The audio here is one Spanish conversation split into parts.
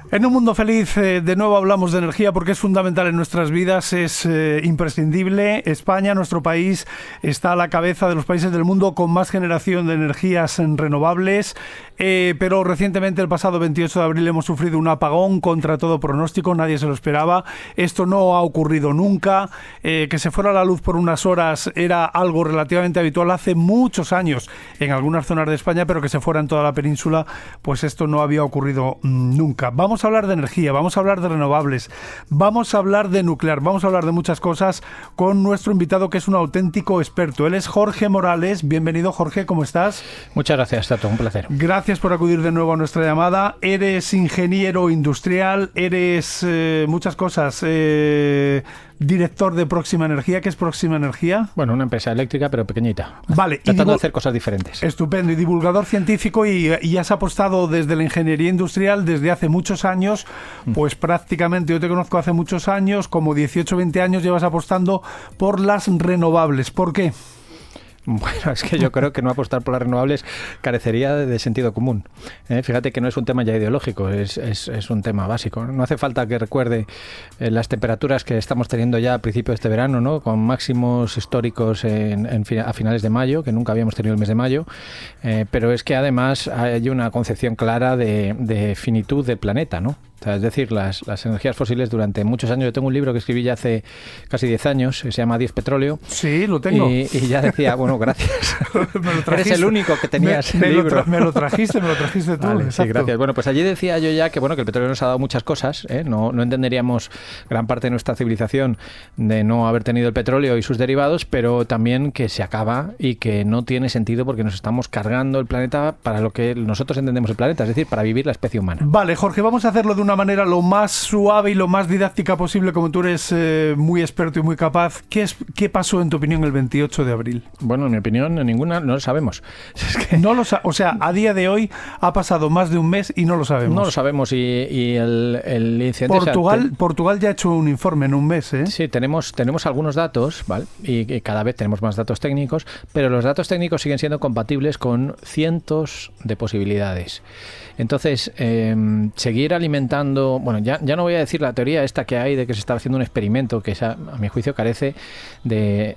En un mundo feliz, de nuevo hablamos de energía porque es fundamental en nuestras vidas, es imprescindible. España, nuestro país, está a la cabeza de los países del mundo con más generación de energías renovables, pero recientemente, el pasado 28 de abril, hemos sufrido un apagón contra todo pronóstico, nadie se lo esperaba. Esto no ha ocurrido nunca. Que se fuera la luz por unas horas era algo relativamente habitual hace muchos años en algunas zonas de España, pero que se fuera en toda la península, pues esto no había ocurrido nunca. Vamos a hablar de energía, vamos a hablar de renovables, vamos a hablar de nuclear, vamos a hablar de muchas cosas con nuestro invitado, que es un auténtico experto. Él es Jorge Morales. Bienvenido, Jorge, ¿cómo estás? Muchas gracias, Tato, un placer. Gracias por acudir de nuevo a nuestra llamada. Eres ingeniero industrial, eres muchas cosas, director de Próxima Energía. ¿Qué es Próxima Energía? Bueno, una empresa eléctrica, pero pequeñita. Vale. Tratando de hacer cosas diferentes. Estupendo. Y divulgador científico, y has apostado desde la ingeniería industrial desde hace muchos años, pues prácticamente, yo te conozco hace muchos años, como 18 o 20 años llevas apostando por las renovables. ¿Por qué? Bueno, es que yo creo que no apostar por las renovables carecería de sentido común. Fíjate que no es un tema ya ideológico, es un tema básico. No hace falta que recuerde las temperaturas que estamos teniendo ya a principio de este verano, ¿no? Con máximos históricos a finales de mayo, que nunca habíamos tenido el mes de mayo, pero es que además hay una concepción clara de finitud del planeta, ¿no? O sea, es decir, las energías fósiles durante muchos años. Yo tengo un libro que escribí ya hace casi 10 años, que se llama 10 Petróleo. Sí, lo tengo. Y ya decía, bueno, gracias. Eres el único que tenías el libro. Me lo trajiste tú. Vale, sí, gracias. Bueno, pues allí decía yo ya que el petróleo nos ha dado muchas cosas, ¿eh? No entenderíamos gran parte de nuestra civilización de no haber tenido el petróleo y sus derivados, pero también que se acaba y que no tiene sentido porque nos estamos cargando el planeta para lo que nosotros entendemos el planeta, es decir, para vivir la especie humana. Vale, Jorge, vamos a hacerlo de una manera lo más suave y lo más didáctica posible, como tú eres muy experto y muy capaz. ¿Qué pasó, en tu opinión, el 28 de abril? Bueno, en mi opinión, ninguna, no lo sabemos. Es que o sea, a día de hoy ha pasado más de un mes y no lo sabemos. No lo sabemos, y el incidente... Portugal ya ha hecho un informe en un mes, ¿eh? Sí, tenemos algunos datos, ¿vale? Y cada vez tenemos más datos técnicos, pero los datos técnicos siguen siendo compatibles con cientos de posibilidades. Entonces, seguir alimentando... Bueno, ya no voy a decir la teoría esta que hay de que se está haciendo un experimento que a mi juicio carece del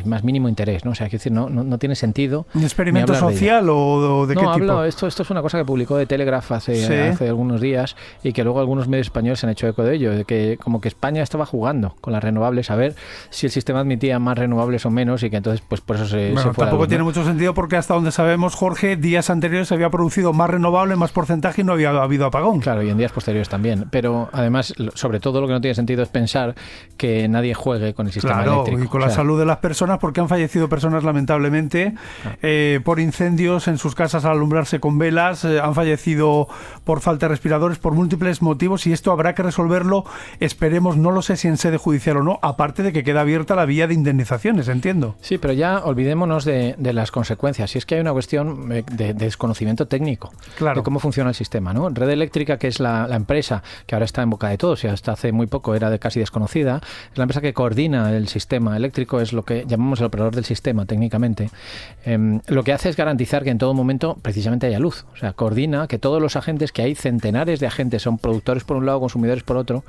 más mínimo interés, ¿no? O sea, es decir, no tiene sentido. ¿Un experimento social o de qué tipo? Esto es una cosa que publicó The Telegraph hace algunos días, y que luego algunos medios españoles se han hecho eco de ello, de que como que España estaba jugando con las renovables a ver si el sistema admitía más renovables o menos, y que entonces pues por eso se fue. Tampoco tiene mucho sentido, porque hasta donde sabemos, Jorge, días anteriores se había producido más renovable, más porcentaje, y no había habido apagón. Claro, y en días posteriores también. Pero además, sobre todo, lo que no tiene sentido es pensar que nadie juegue con el sistema eléctrico. Y con la salud de las personas, porque han fallecido personas lamentablemente por incendios en sus casas al alumbrarse con velas, han fallecido por falta de respiradores, por múltiples motivos, y esto habrá que resolverlo, esperemos, no lo sé si en sede judicial o no, aparte de que queda abierta la vía de indemnizaciones, entiendo. Sí, pero ya olvidémonos de las consecuencias. Si es que hay una cuestión de desconocimiento técnico, claro, de cómo funciona el sistema, ¿no? Red Eléctrica, que es la empresa que ahora está en boca de todos y hasta hace muy poco era casi desconocida, es la empresa que coordina el sistema eléctrico, es lo que llamamos el operador del sistema técnicamente. Lo que hace es garantizar que en todo momento precisamente haya luz. O sea, coordina que todos los agentes, que hay centenares de agentes, son productores por un lado, consumidores por otro,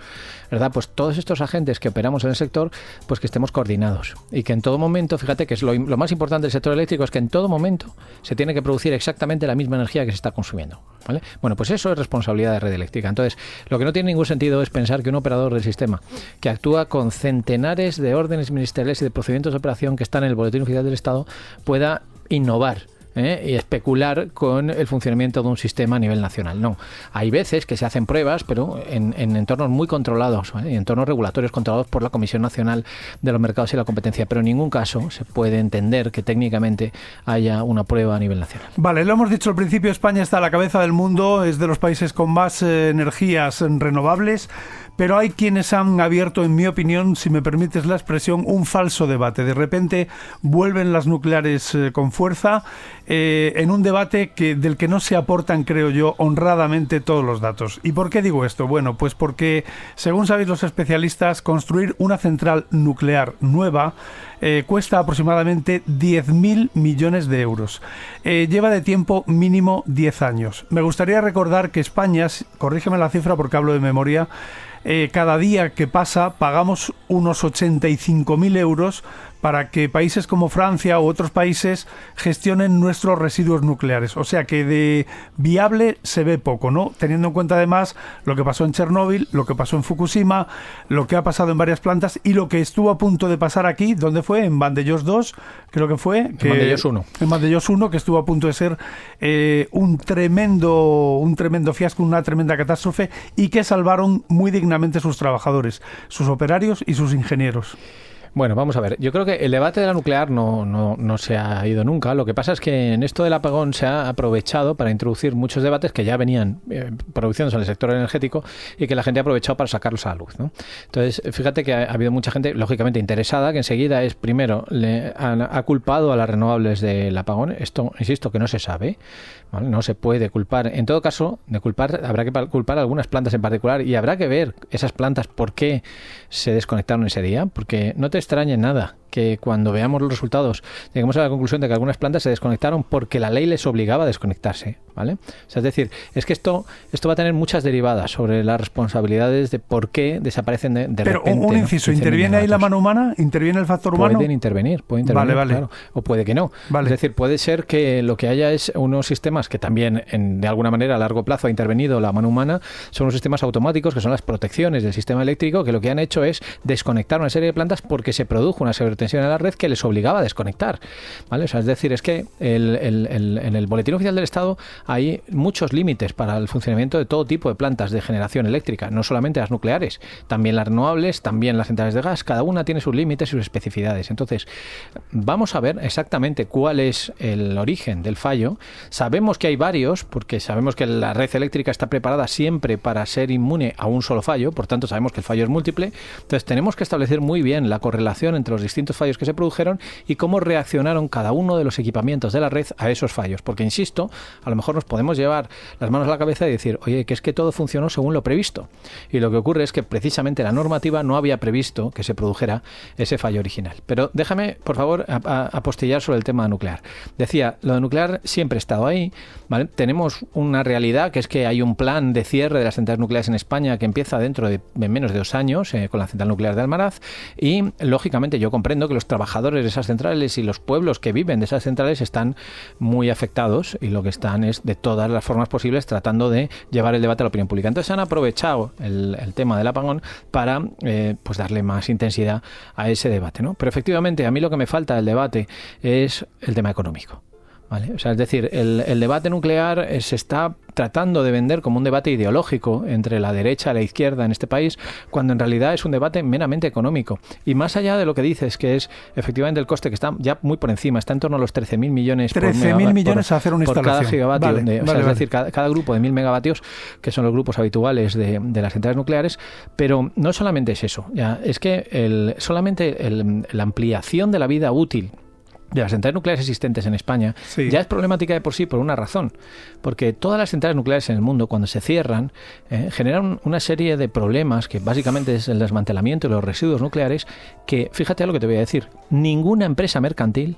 ¿verdad? Pues todos estos agentes que operamos en el sector, pues que estemos coordinados. Y que en todo momento, fíjate que es lo más importante del sector eléctrico, es que en todo momento se tiene que producir exactamente la misma energía que se está consumiendo, ¿vale? Bueno, pues eso es responsabilidad de Red Eléctrica. Entonces, lo que no tiene ningún sentido es pensar que un operador del sistema que actúa con centenares de órdenes ministeriales y de procedimientos de operación que están en el Boletín Oficial del Estado pueda innovar y especular con el funcionamiento de un sistema a nivel nacional. No, hay veces que se hacen pruebas, pero en entornos muy controlados, ¿vale? Y entornos regulatorios controlados por la Comisión Nacional de los Mercados y la Competencia, pero en ningún caso se puede entender que técnicamente haya una prueba a nivel nacional. Vale, lo hemos dicho al principio, España está a la cabeza del mundo, es de los países con más energías renovables, pero hay quienes han abierto, en mi opinión, si me permites la expresión, un falso debate. De repente vuelven las nucleares con fuerza, en un debate del que no se aportan, creo yo, honradamente todos los datos. ¿Y por qué digo esto? Bueno, pues porque, según sabéis los especialistas, construir una central nuclear nueva cuesta aproximadamente 10.000 millones de euros. Lleva de tiempo mínimo 10 años. Me gustaría recordar que España, corrígeme la cifra porque hablo de memoria, cada día que pasa pagamos unos 85.000 euros para que países como Francia u otros países gestionen nuestros residuos nucleares. O sea que de viable se ve poco, ¿no? Teniendo en cuenta además lo que pasó en Chernóbil, lo que pasó en Fukushima, lo que ha pasado en varias plantas y lo que estuvo a punto de pasar aquí. ¿Dónde fue? En Vandellós 2, creo que fue. En Vandellós 1. En Vandellós 1, que estuvo a punto de ser un tremendo fiasco, una tremenda catástrofe, y que salvaron muy dignamente sus trabajadores, sus operarios y sus ingenieros. Bueno, vamos a ver. Yo creo que el debate de la nuclear no se ha ido nunca. Lo que pasa es que en esto del apagón se ha aprovechado para introducir muchos debates que ya venían produciéndose en el sector energético y que la gente ha aprovechado para sacarlos a la luz, ¿no? Entonces, fíjate que ha habido mucha gente, lógicamente, interesada, que enseguida primero, ha culpado a las renovables del apagón. Esto, insisto, que no se sabe, ¿vale? No se puede culpar. En todo caso, habrá que culpar a algunas plantas en particular y habrá que ver esas plantas por qué se desconectaron ese día, porque no te extrañe nada que cuando veamos los resultados lleguemos a la conclusión de que algunas plantas se desconectaron porque la ley les obligaba a desconectarse, ¿vale? O sea, es decir, es que esto va a tener muchas derivadas sobre las responsabilidades de por qué desaparecen de repente. Pero un inciso, ¿no? ¿Interviene ahí la mano humana? ¿Interviene el factor humano? Puede intervenir, vale. Claro. O puede que no. Vale. Es decir, puede ser que lo que haya es unos sistemas que también, de alguna manera, a largo plazo ha intervenido la mano humana, son unos sistemas automáticos que son las protecciones del sistema eléctrico, que lo que han hecho es desconectar una serie de plantas porque se produjo una sobretensión en la red que les obligaba a desconectar, ¿vale? O sea, es decir, es que en el Boletín Oficial del Estado hay muchos límites para el funcionamiento de todo tipo de plantas de generación eléctrica, no solamente las nucleares, también las renovables, también las centrales de gas, cada una tiene sus límites y sus especificidades. Entonces, vamos a ver exactamente cuál es el origen del fallo. Sabemos que hay varios, porque sabemos que la red eléctrica está preparada siempre para ser inmune a un solo fallo, por tanto sabemos que el fallo es múltiple. Entonces, tenemos que establecer muy bien la correlación entre los distintos fallos que se produjeron y cómo reaccionaron cada uno de los equipamientos de la red a esos fallos. Porque, insisto, a lo mejor nos podemos llevar las manos a la cabeza y decir, oye, que es que todo funcionó según lo previsto. Y lo que ocurre es que precisamente la normativa no había previsto que se produjera ese fallo original. Pero déjame, por favor, apostillar sobre el tema nuclear. Decía, lo de nuclear siempre ha estado ahí, ¿vale? Tenemos una realidad que es que hay un plan de cierre de las centrales nucleares en España que empieza dentro de menos de 2 años con la central nuclear de Almaraz y, lógicamente, yo comprendo que los trabajadores de esas centrales y los pueblos que viven de esas centrales están muy afectados y lo que están es de todas las formas posibles tratando de llevar el debate a la opinión pública. Entonces han aprovechado el tema del apagón para pues darle más intensidad a ese debate, ¿no? Pero efectivamente a mí lo que me falta del debate es el tema económico, ¿vale? O sea, es decir, el debate nuclear se está tratando de vender como un debate ideológico entre la derecha y la izquierda en este país, cuando en realidad es un debate meramente económico. Y más allá de lo que dices, que es efectivamente el coste que está ya muy por encima, está en torno a los 13.000 millones 13.000 millones a hacer una por instalación. Cada gigavatio. Vale, Es decir, cada grupo de 1.000 megavatios, que son los grupos habituales de las centrales nucleares, pero no solamente es eso, ya es que solamente la ampliación de la vida útil de las centrales nucleares existentes en España ya es problemática de por sí por una razón, porque todas las centrales nucleares en el mundo cuando se cierran generan una serie de problemas que básicamente es el desmantelamiento de los residuos nucleares que, fíjate lo que te voy a decir, ninguna empresa mercantil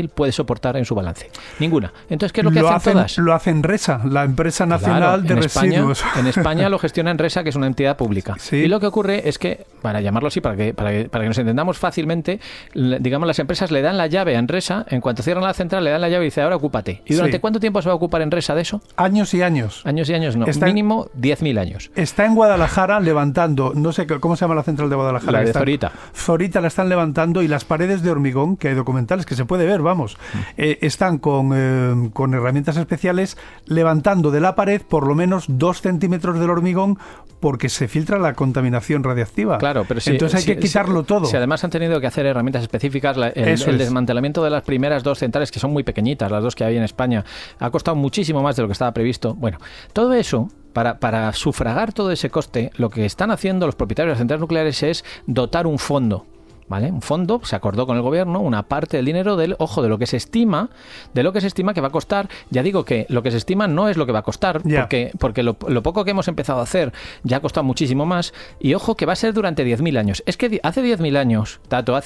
puede soportar en su balance, ninguna. Entonces, ¿qué es lo que hacen todas? Lo hacen RESA, la empresa nacional de residuos. En España lo gestiona RESA, que es una entidad pública. Sí. Y lo que ocurre es que, para llamarlo así, para que nos entendamos fácilmente, digamos, las empresas le dan la llave a Enresa, en cuanto cierran la central le dan la llave y dice, ahora ocúpate. ¿Y durante cuánto tiempo se va a ocupar Enresa de eso? Años y años. Años y años no, mínimo 10.000 años. Está en Guadalajara levantando, no sé cómo se llama la central de Guadalajara. La de Zorita. Zorita la están levantando y las paredes de hormigón, que hay documentales que se puede ver, vamos, están con herramientas especiales levantando de la pared por lo menos 2 centímetros del hormigón porque se filtra la contaminación radiactiva. Claro, pero entonces hay que quitarlo todo. Si además han tenido que hacer herramientas específicas, el desmantelamiento de las primeras 2 centrales, que son muy pequeñitas, las 2 que hay en España, ha costado muchísimo más de lo que estaba previsto. Bueno, todo eso, para sufragar todo ese coste, lo que están haciendo los propietarios de las centrales nucleares es dotar un fondo ¿vale? Un fondo, se acordó con el gobierno una parte del dinero de lo que se estima que va a costar. Ya digo que lo que se estima no es lo que va a costar, porque lo poco que hemos empezado a hacer ya ha costado muchísimo más, y ojo que va a ser durante 10.000 años. Es que hace 10.000 años, Tato,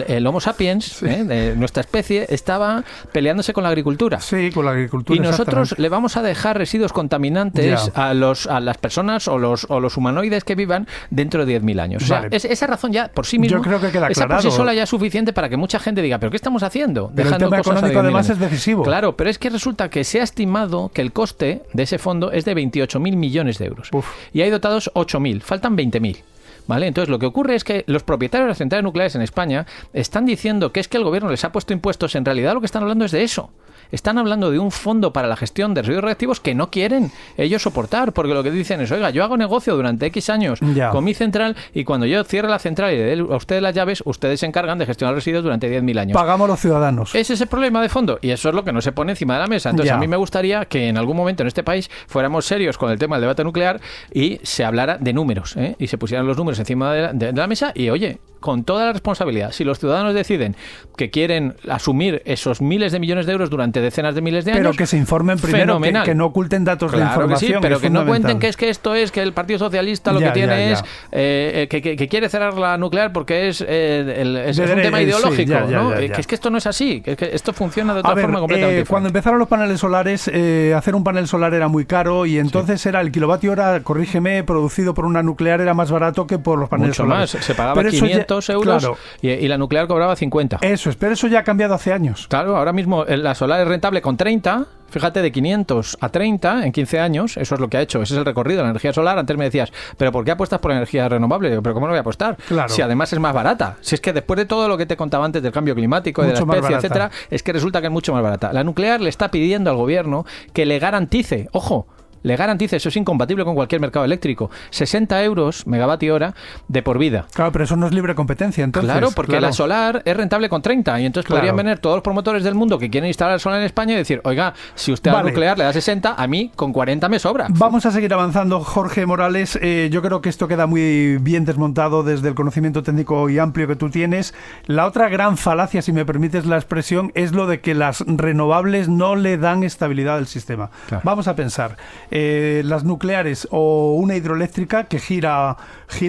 el Homo sapiens, de nuestra especie, estaba peleándose con la agricultura. Sí, con la agricultura. Y nosotros le vamos a dejar residuos contaminantes a las personas o los humanoides que vivan dentro de 10.000 años. O sea, esa razón ya por sí misma, yo creo que queda esa aclarado. Por sí sola ya es suficiente para que mucha gente diga, ¿pero qué estamos haciendo? Pero dejando el tema cosas económico además es decisivo. Claro, pero es que resulta que se ha estimado que el coste de ese fondo es de 28.000 millones de euros. Uf. Y hay dotados 8.000, faltan 20.000. ¿Vale? Entonces, lo que ocurre es que los propietarios de las centrales nucleares en España están diciendo que es que el gobierno les ha puesto impuestos. En realidad, lo que están hablando es de eso. Están hablando de un fondo para la gestión de residuos radiactivos que no quieren ellos soportar, porque lo que dicen es, oiga, yo hago negocio durante X años con mi central, y cuando yo cierre la central y le dé a ustedes las llaves, ustedes se encargan de gestionar residuos durante 10.000 años. Pagamos los ciudadanos. Ese es el problema de fondo, y eso es lo que no se pone encima de la mesa. Entonces, a mí me gustaría que en algún momento en este país fuéramos serios con el tema del debate nuclear y se hablara de números, y se pusieran los números encima de la mesa, y oye, con toda la responsabilidad, si los ciudadanos deciden que quieren asumir esos miles de millones de euros durante decenas de miles de años, pero que se informen primero, que no oculten datos de información. Que sí, pero que no cuenten que esto es que el Partido Socialista lo que tiene es que quiere cerrar la nuclear porque es un tema ideológico, ¿no? Que es que esto no es así, que esto funciona de otra forma completamente diferente. Cuando empezaron los paneles solares, hacer un panel solar era muy caro, y entonces era el kilovatio hora, corrígeme, producido por una nuclear era más barato que por los paneles solares. Mucho más, se pagaba 500 euros, claro. y la nuclear cobraba 50. Eso es, pero eso ya ha cambiado hace años. Claro, ahora mismo la solar es rentable con 30, fíjate, de 500 a 30 en 15 años, eso es lo que ha hecho, ese es el recorrido de la energía solar. Antes me decías, ¿pero por qué apuestas por la energía renovable? ¿Pero cómo no voy a apostar? Claro. Si además es más barata. Si es que después de todo lo que te contaba antes del cambio climático, de la especie, etcétera, es que resulta que es mucho más barata. La nuclear le está pidiendo al gobierno que le garantice, ojo, le garantice, eso es incompatible con cualquier mercado eléctrico, 60 euros megavatio hora de por vida. Claro, pero eso no es libre competencia, entonces. Claro, porque la solar es rentable con 30, y entonces podrían venir todos los promotores del mundo que quieren instalar solar en España y decir, oiga, si usted al nuclear le da 60, a mí con 40 me sobra. Vamos a seguir avanzando, Jorge Morales. Yo creo que esto queda muy bien desmontado desde el conocimiento técnico y amplio que tú tienes. La otra gran falacia, si me permites la expresión, es lo de que las renovables no le dan estabilidad al sistema. Claro. Vamos a pensar. Las nucleares o una hidroeléctrica que gira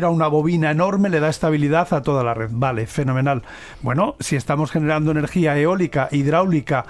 una bobina enorme, le da estabilidad a toda la red. Vale, fenomenal. Bueno, si estamos generando energía eólica, hidráulica,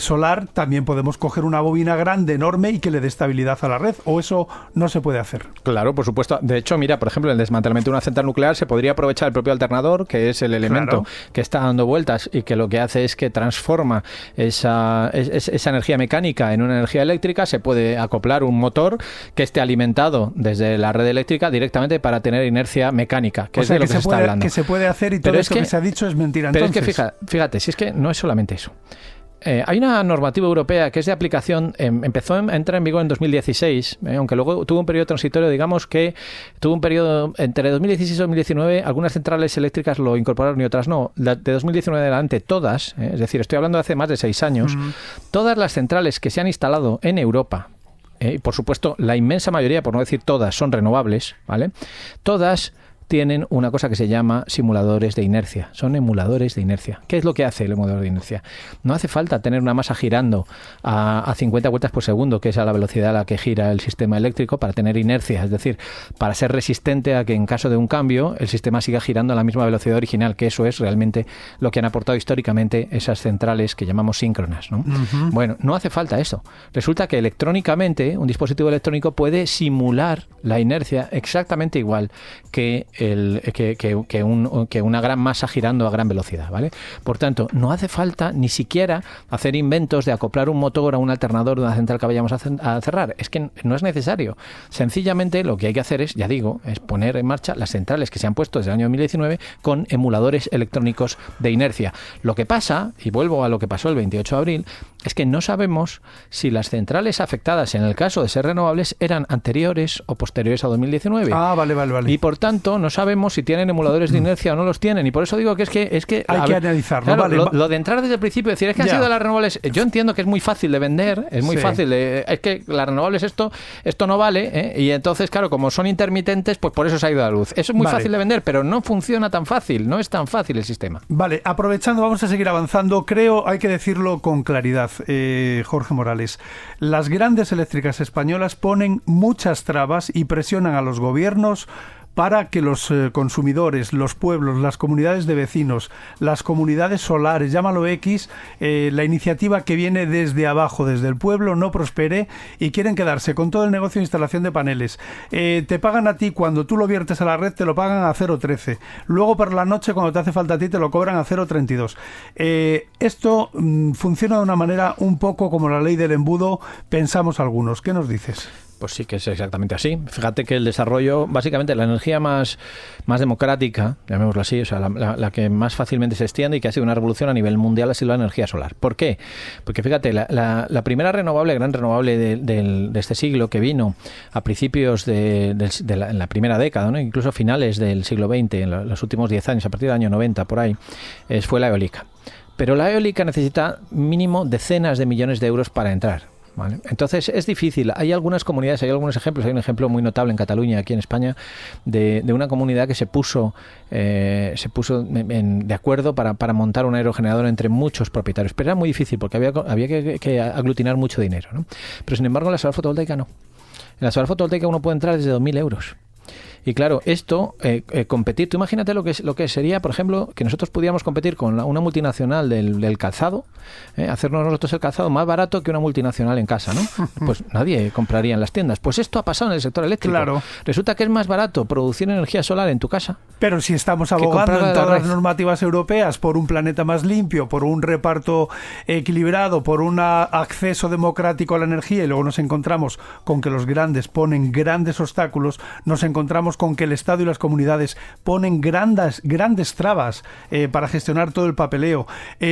solar, también podemos coger una bobina grande, enorme, y que le dé estabilidad a la red, o eso no se puede hacer. Claro, por supuesto. De hecho, mira, por ejemplo, en el desmantelamiento de una central nuclear se podría aprovechar el propio alternador, que es el elemento que está dando vueltas y que lo que hace es que transforma esa energía mecánica en una energía eléctrica. Se puede acoplar un motor que esté alimentado desde la red eléctrica directamente para tener inercia mecánica, que es de lo que se está hablando. Que se puede hacer, y todo eso que se ha dicho es mentira. Pero entonces, es que fíjate, si es que no es solamente eso. Hay una normativa europea que es de aplicación, empezó a entrar en vigor en 2016, aunque luego tuvo un periodo transitorio, digamos que tuvo un periodo entre 2016 y 2019, algunas centrales eléctricas lo incorporaron y otras no. De 2019 en adelante, todas, es decir, estoy hablando de hace más de 6 años, todas las centrales que se han instalado en Europa, y por supuesto la inmensa mayoría, por no decir todas, son renovables, ¿vale? Todas tienen una cosa que se llama simuladores de inercia. Son emuladores de inercia. ¿Qué es lo que hace el emulador de inercia? No hace falta tener una masa girando a 50 vueltas por segundo, que es a la velocidad a la que gira el sistema eléctrico, para tener inercia. Es decir, para ser resistente a que en caso de un cambio el sistema siga girando a la misma velocidad original, que eso es realmente lo que han aportado históricamente esas centrales que llamamos síncronas, ¿no? Bueno, no hace falta eso. Resulta que electrónicamente un dispositivo electrónico puede simular la inercia exactamente igual que una gran masa girando a gran velocidad, ¿vale? Por tanto, no hace falta ni siquiera hacer inventos de acoplar un motor a un alternador de una central que vayamos a cerrar. Es que no es necesario. Sencillamente lo que hay que hacer es, ya digo, es poner en marcha las centrales que se han puesto desde el año 2019 con emuladores electrónicos de inercia. Lo que pasa, y vuelvo a lo que pasó el 28 de abril, es que no sabemos si las centrales afectadas, en el caso de ser renovables, eran anteriores o posteriores a 2019. Vale. Y por tanto, no sabemos si tienen emuladores de inercia o no los tienen. Y por eso digo que es que hay que analizarlo. Claro, lo de entrar desde el principio, decir, es que han sido las renovables. Yo entiendo que es muy fácil de vender, es muy fácil es que las renovables esto no vale, y entonces, claro, como son intermitentes, pues por eso se ha ido a la luz. Eso es muy fácil de vender, pero no funciona tan fácil, no es tan fácil el sistema. Vale, aprovechando, vamos a seguir avanzando. Creo, hay que decirlo con claridad, Jorge Morales, las grandes eléctricas españolas ponen muchas trabas y presionan a los gobiernos para que los consumidores, los pueblos, las comunidades de vecinos, las comunidades solares, llámalo X, la iniciativa que viene desde abajo, desde el pueblo, no prospere y quieren quedarse con todo el negocio de instalación de paneles. Te pagan a ti cuando tú lo viertes a la red, te lo pagan a 0,13. Luego por la noche, cuando te hace falta a ti, te lo cobran a 0,32. Esto funciona de una manera un poco como la ley del embudo, pensamos algunos. ¿Qué nos dices? Pues sí que es exactamente así. Fíjate que el desarrollo, básicamente la energía más democrática, llamémoslo así, o sea, la que más fácilmente se extiende y que ha sido una revolución a nivel mundial ha sido la energía solar. ¿Por qué? Porque fíjate, la primera gran renovable de este siglo que vino a principios en la primera década, ¿no? Incluso a finales del siglo XX, en los últimos 10 años, a partir del año 90 por ahí, fue la eólica. Pero la eólica necesita mínimo decenas de millones de euros para entrar. ¿Vale? Entonces es difícil. Hay algunas comunidades, hay algunos ejemplos. Hay un ejemplo muy notable en Cataluña, aquí en España, de una comunidad que se puso de acuerdo para montar un aerogenerador entre muchos propietarios. Pero era muy difícil porque había que aglutinar mucho dinero, ¿no? Pero sin embargo en la solar fotovoltaica no. En la solar fotovoltaica uno puede entrar desde 2.000 euros. Y claro, esto, competir, tú imagínate lo que sería, por ejemplo, que nosotros pudiéramos competir con una multinacional del calzado, hacernos nosotros el calzado más barato que una multinacional en casa, ¿no? Pues nadie compraría en las tiendas. Pues esto ha pasado en el sector eléctrico. Claro. Resulta que es más barato producir energía solar en tu casa. Pero si estamos abogando en todas las normativas europeas por un planeta más limpio, por un reparto equilibrado, por un acceso democrático a la energía, y luego nos encontramos con que los grandes ponen grandes obstáculos, nos encontramos con que el Estado y las comunidades ponen grandes trabas para gestionar todo el papeleo,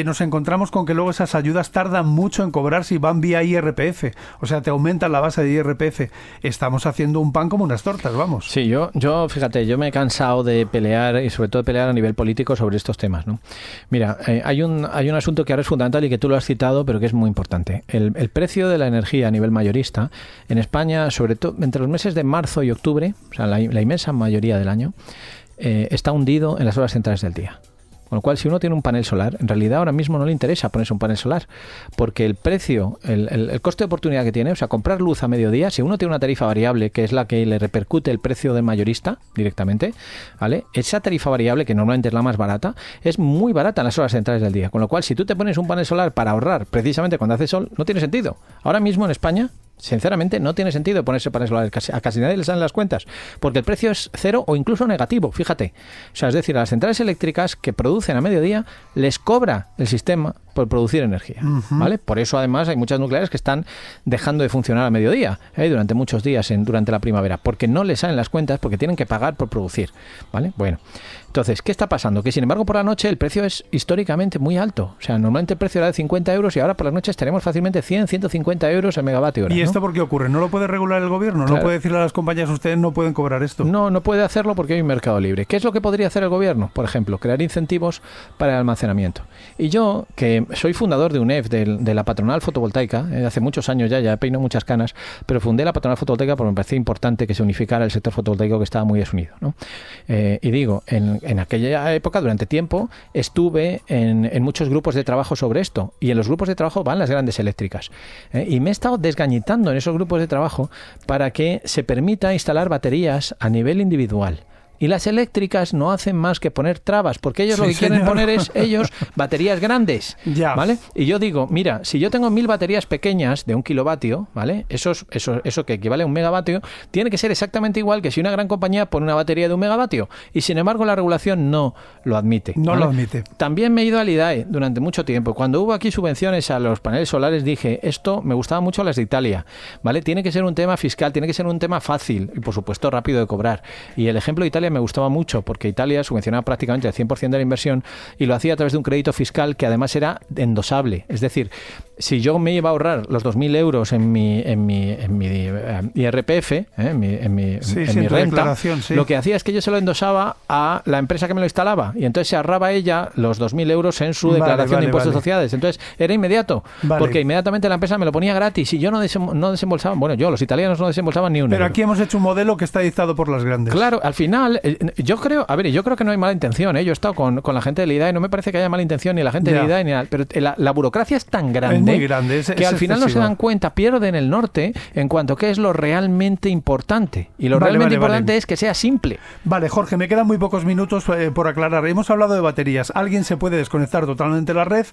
nos encontramos con que luego esas ayudas tardan mucho en cobrarse y van vía IRPF, o sea, te aumentan la base de IRPF. Estamos haciendo un pan como unas tortas, vamos. Sí, yo fíjate, yo me he cansado de pelear, y sobre todo de pelear a nivel político sobre estos temas, ¿no? Mira, hay un asunto que ahora es fundamental y que tú lo has citado, pero que es muy importante. El precio de la energía a nivel mayorista en España, sobre todo entre los meses de marzo y octubre, o sea, la inmensa mayoría del año, está hundido en las horas centrales del día. Con lo cual, si uno tiene un panel solar, en realidad ahora mismo no le interesa ponerse un panel solar, porque el precio, el coste de oportunidad que tiene, o sea, comprar luz a mediodía, si uno tiene una tarifa variable, que es la que le repercute el precio del mayorista directamente, ¿vale? Esa tarifa variable, que normalmente es la más barata, es muy barata en las horas centrales del día. Con lo cual, si tú te pones un panel solar para ahorrar precisamente cuando hace sol, no tiene sentido. Ahora mismo en España, sinceramente, no tiene sentido ponerse paneles solares. A casi nadie le salen las cuentas, porque el precio es cero o incluso negativo, fíjate. O sea, es decir, a las centrales eléctricas que producen a mediodía les cobra el sistema por producir energía, ¿vale? Por eso, además, hay muchas nucleares que están dejando de funcionar a mediodía, durante muchos días durante la primavera, porque no les salen las cuentas, porque tienen que pagar por producir, ¿vale? Bueno, entonces, ¿qué está pasando? Que, sin embargo, por la noche el precio es históricamente muy alto. O sea, normalmente el precio era de 50 euros y ahora por las noches tenemos fácilmente 100, 150 euros el megavatio hora. ¿Y esto por qué ocurre? ¿No lo puede regular el gobierno? Claro. ¿No puede decirle a las compañías, ustedes no pueden cobrar esto? No puede hacerlo porque hay un mercado libre. ¿Qué es lo que podría hacer el gobierno? Por ejemplo, crear incentivos para el almacenamiento. Y yo, que soy fundador de UNEF, de la patronal fotovoltaica, hace muchos años ya peino muchas canas, pero fundé la patronal fotovoltaica porque me parecía importante que se unificara el sector fotovoltaico, que estaba muy desunido, ¿no? Y digo, en aquella época, durante tiempo, estuve en muchos grupos de trabajo sobre esto, y en los grupos de trabajo van las grandes eléctricas, y me he estado desgañitando en esos grupos de trabajo para que se permita instalar baterías a nivel individual. Y las eléctricas no hacen más que poner trabas, porque ellos lo que quieren poner es baterías grandes, ¿vale? Y yo digo, mira, si yo tengo 1000 baterías pequeñas de 1 kilovatio, ¿vale? Eso que equivale a 1 megavatio, tiene que ser exactamente igual que si una gran compañía pone una batería de 1 megavatio. Y sin embargo la regulación no lo admite, ¿vale? No lo admite. También me he ido al IDAE durante mucho tiempo. Cuando hubo aquí subvenciones a los paneles solares dije, esto me gustaba mucho las de Italia, ¿vale? Tiene que ser un tema fiscal, tiene que ser un tema fácil y por supuesto rápido de cobrar. Y el ejemplo de Italia me gustaba mucho porque Italia subvencionaba prácticamente el 100% de la inversión y lo hacía a través de un crédito fiscal que además era endosable. Es decir, si yo me iba a ahorrar los 2.000 euros en mi IRPF, en mi renta, lo que hacía es que yo se lo endosaba a la empresa que me lo instalaba y entonces se ahorraba ella los 2.000 euros en su declaración de impuestos de sociedades. Entonces era inmediato, porque inmediatamente la empresa me lo ponía gratis y yo no desembolsaba, los italianos no desembolsaban ni un euro. Pero aquí hemos hecho un modelo que está dictado por las grandes. Claro, al final, yo creo que no hay mala intención, ¿eh? Yo he estado con la gente del IDAE, no me parece que haya mala intención ni la gente del IDAE, ni nada, pero la burocracia es tan grande, es muy grande, que al final no se dan cuenta, pierden el norte en cuanto a qué es lo realmente importante. Y lo realmente importante es que sea simple. Vale, Jorge, me quedan muy pocos minutos por aclarar. Hemos hablado de baterías. Alguien se puede desconectar totalmente la red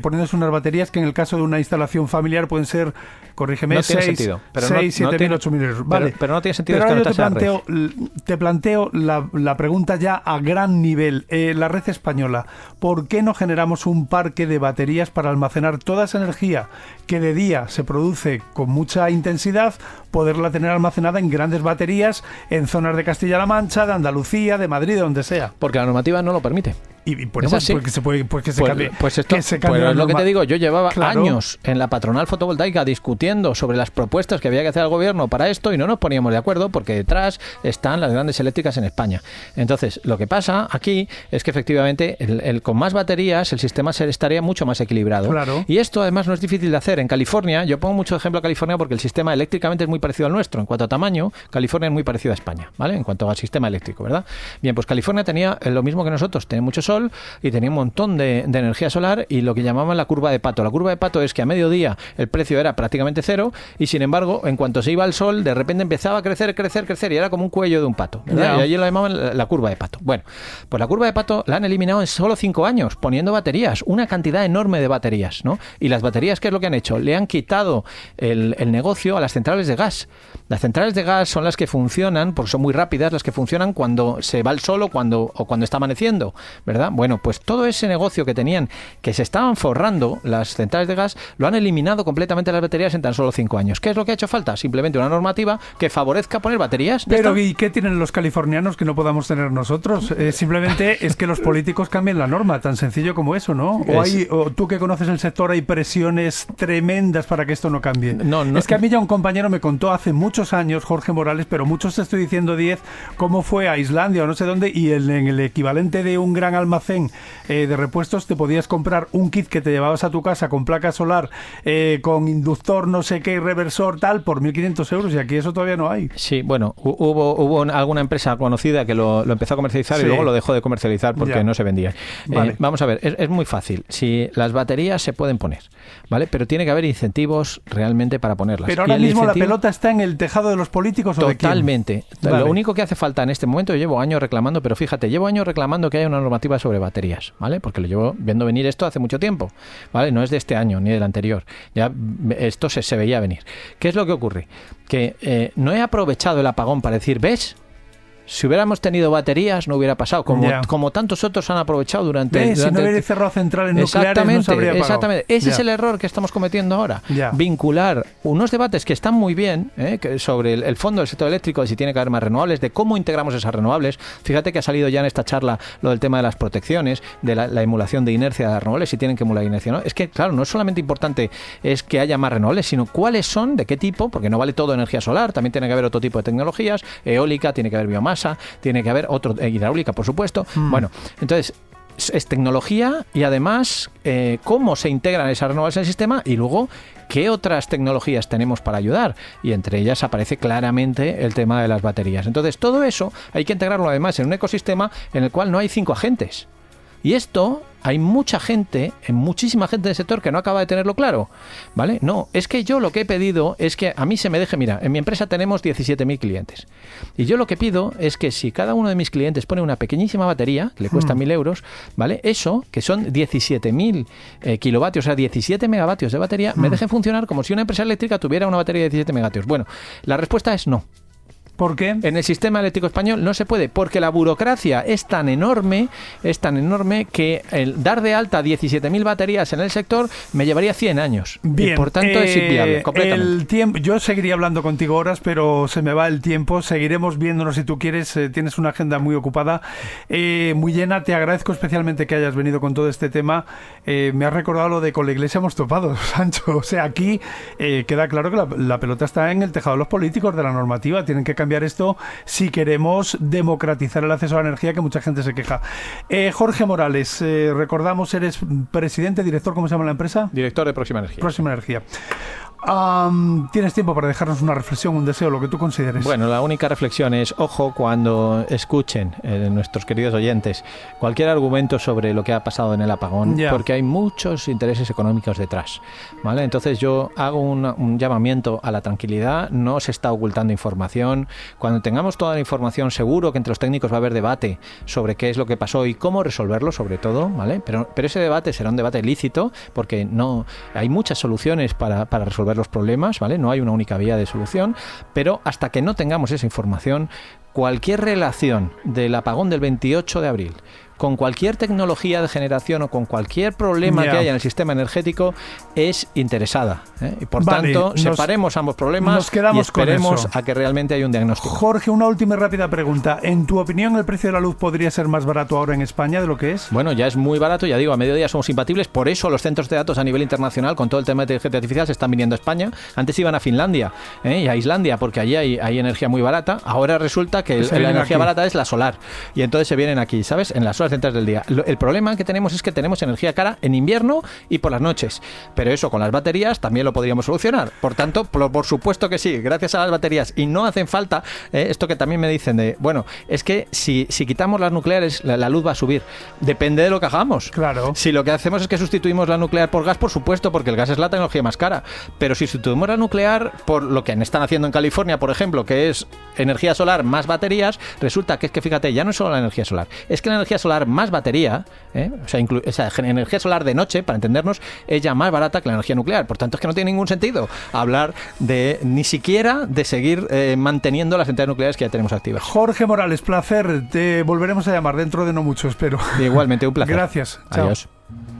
poniéndose unas baterías que en el caso de una instalación familiar pueden ser, corrígeme, 6, 7.000, 8.000 euros. Vale. Pero no tiene sentido desconectarse la red. Te planteo la pregunta ya a gran nivel. La red española, ¿por qué no generamos un parque de baterías para almacenar toda esa energía que de día se produce con mucha intensidad, poderla tener almacenada en grandes baterías en zonas de Castilla-La Mancha, de Andalucía, de Madrid, de donde sea? Porque la normativa no lo permite. Y por eso porque se cambie. Pues esto es lo que te digo. Yo llevaba años en la patronal fotovoltaica discutiendo sobre las propuestas que había que hacer al gobierno para esto y no nos poníamos de acuerdo porque detrás están las grandes eléctricas en España. Entonces, lo que pasa aquí es que efectivamente con más baterías el sistema estaría mucho más equilibrado. Claro. Y esto además no es difícil de hacer. En California, yo pongo mucho ejemplo a California porque el sistema eléctricamente es muy parecido al nuestro. En cuanto a tamaño, California es muy parecido a España, ¿vale? En cuanto al sistema eléctrico, ¿verdad? Bien, pues California tenía lo mismo que nosotros, tenía mucho sol y tenía un montón de energía solar y lo que llamaban la curva de Pato. La curva de Pato es que a mediodía el precio era prácticamente cero y sin embargo, en cuanto se iba al sol, de repente empezaba a crecer y era como un cuello de un pato, ¿verdad? Y allí lo llamaban la curva de Pato. Bueno, pues la curva de Pato la han eliminado en solo 5 años, poniendo baterías, una cantidad enorme de baterías, ¿no? Y las baterías, ¿qué es lo que han hecho? Le han quitado el negocio a las centrales de gas. Las centrales de gas son las que funcionan, porque son muy rápidas, las que funcionan cuando se va el sol o cuando está amaneciendo, ¿verdad? Bueno, pues todo ese negocio que tenían, que se estaban forrando las centrales de gas, lo han eliminado completamente las baterías en tan solo 5 años. ¿Qué es lo que ha hecho falta? Simplemente una normativa que favorezca poner baterías. Pero ¿y qué tienen los californianos que no podamos tener nosotros? Simplemente es que los políticos cambien la norma, tan sencillo como eso, ¿no? O tú que conoces el sector, hay presiones tremendas para que esto no cambie. No. Es que a mí ya un compañero me contó hace muchos años, Jorge Morales, pero muchos te estoy diciendo 10, cómo fue a Islandia o no sé dónde, y en el equivalente de un gran almacén de repuestos te podías comprar un kit que te llevabas a tu casa con placa solar, con inductor, no sé qué, reversor, tal, por 1.500 euros, y aquí eso todavía no hay. Sí, bueno, hubo alguna empresa conocida que lo empezó a comercializar y luego lo dejó de comercializar porque no se vendía. Vale. Vamos a ver, es muy fácil. Si las baterías se pueden poner, ¿vale? Pero tiene que haber incentivos realmente para ponerlas. Pero ahora mismo la pelota está en el tejado de los políticos o totalmente. ¿De quién? Vale. Lo único que hace falta en este momento, llevo años reclamando, pero fíjate, llevo años reclamando que haya una normativa sobre baterías, ¿vale? Porque lo llevo viendo venir esto hace mucho tiempo, ¿vale? No es de este año ni del anterior. Ya esto se veía venir. ¿Qué es lo que ocurre? Que no he aprovechado el apagón para decir, ¿ves? Si hubiéramos tenido baterías no hubiera pasado, como tantos otros han aprovechado durante si no hubiera cerrado centrales nucleares no se habría apagado. Exactamente, ese es el error que estamos cometiendo ahora. Vincular unos debates que están muy bien, sobre el fondo del sector eléctrico, de si tiene que haber más renovables, de cómo integramos esas renovables. Fíjate que ha salido ya en esta charla lo del tema de las protecciones, de la emulación de inercia de las renovables, si tienen que emular inercia, ¿no? Es que, claro, no es solamente importante es que haya más renovables, sino cuáles son, de qué tipo, porque no vale todo energía solar, también tiene que haber otro tipo de tecnologías, eólica, tiene que haber biomasa, tiene que haber otro, hidráulica, por supuesto. Bueno, entonces es tecnología y además cómo se integran esas renovables en el sistema y luego qué otras tecnologías tenemos para ayudar, y entre ellas aparece claramente el tema de las baterías. Entonces todo eso hay que integrarlo además en un ecosistema en el cual no hay 5 agentes. Y esto hay muchísima gente del sector que no acaba de tenerlo claro, ¿vale? No, es que yo lo que he pedido es que a mí se me deje, mira, en mi empresa tenemos 17.000 clientes, y yo lo que pido es que si cada uno de mis clientes pone una pequeñísima batería, que le cuesta 1.000 euros, ¿vale? Eso, que son 17.000 kilovatios, o sea, 17 megavatios de batería, me dejen funcionar como si una empresa eléctrica tuviera una batería de 17 megavatios. Bueno, la respuesta es no. ¿Por qué? En el sistema eléctrico español no se puede, porque la burocracia es tan enorme que el dar de alta 17.000 baterías en el sector me llevaría 100 años. Bien, y por tanto es inviable, completamente. El tiempo, yo seguiría hablando contigo horas, pero se me va el tiempo. Seguiremos viéndonos si tú quieres. Tienes una agenda muy ocupada, muy llena. Te agradezco especialmente que hayas venido con todo este tema. Me has recordado lo de con la Iglesia hemos topado, Sancho. O sea, aquí queda claro que la pelota está en el tejado de los políticos, de la normativa. Tienen que cambiar esto si queremos democratizar el acceso a la energía, que mucha gente se queja. Jorge Morales, recordamos, eres presidente, director, ¿cómo se llama la empresa? Director de Próxima Energía. Próxima Energía. Tienes tiempo para dejarnos una reflexión, un deseo, lo que tú consideres. Bueno, la única reflexión es, ojo, cuando escuchen nuestros queridos oyentes cualquier argumento sobre lo que ha pasado en el apagón, porque hay muchos intereses económicos detrás, ¿vale? Entonces yo hago un llamamiento a la tranquilidad, no se está ocultando información. Cuando tengamos toda la información, seguro que entre los técnicos va a haber debate sobre qué es lo que pasó y cómo resolverlo, sobre todo, ¿vale? Pero ese debate será un debate lícito, porque no hay muchas soluciones para resolver los problemas, ¿vale? No hay una única vía de solución, pero hasta que no tengamos esa información, cualquier relación del apagón del 28 de abril con cualquier tecnología de generación o con cualquier problema que haya en el sistema energético es interesada, ¿eh? Y por tanto, separemos ambos problemas y esperemos a que realmente haya un diagnóstico. Jorge, una última y rápida pregunta. ¿En tu opinión el precio de la luz podría ser más barato ahora en España de lo que es? Bueno, ya es muy barato, ya digo, a mediodía somos impatibles, por eso los centros de datos a nivel internacional con todo el tema de inteligencia artificial se están viniendo a España. Antes iban a Finlandia y a Islandia porque allí hay energía muy barata. Ahora resulta que la energía barata es la solar y entonces se vienen aquí, ¿sabes? En las horas centrales del día. El problema que tenemos es que tenemos energía cara en invierno y por las noches, pero eso con las baterías también lo podríamos solucionar. Por tanto, por supuesto que sí, gracias a las baterías, y no hacen falta esto que también me dicen de, bueno, es que si quitamos las nucleares la luz va a subir. Depende de lo que hagamos. Claro. Si lo que hacemos es que sustituimos la nuclear por gas, por supuesto, porque el gas es la tecnología más cara, pero si sustituimos la nuclear por lo que están haciendo en California, por ejemplo, que es energía solar más baterías, resulta que es que, fíjate, ya no es solo la energía solar, es que la energía solar más batería, o sea, energía solar de noche, para entendernos, es ya más barata que la energía nuclear. Por tanto, es que no tiene ningún sentido hablar de ni siquiera de seguir manteniendo las centrales nucleares que ya tenemos activas. Jorge Morales, placer. Te volveremos a llamar dentro de no mucho, espero. Igualmente, un placer. Gracias. Chao. Adiós.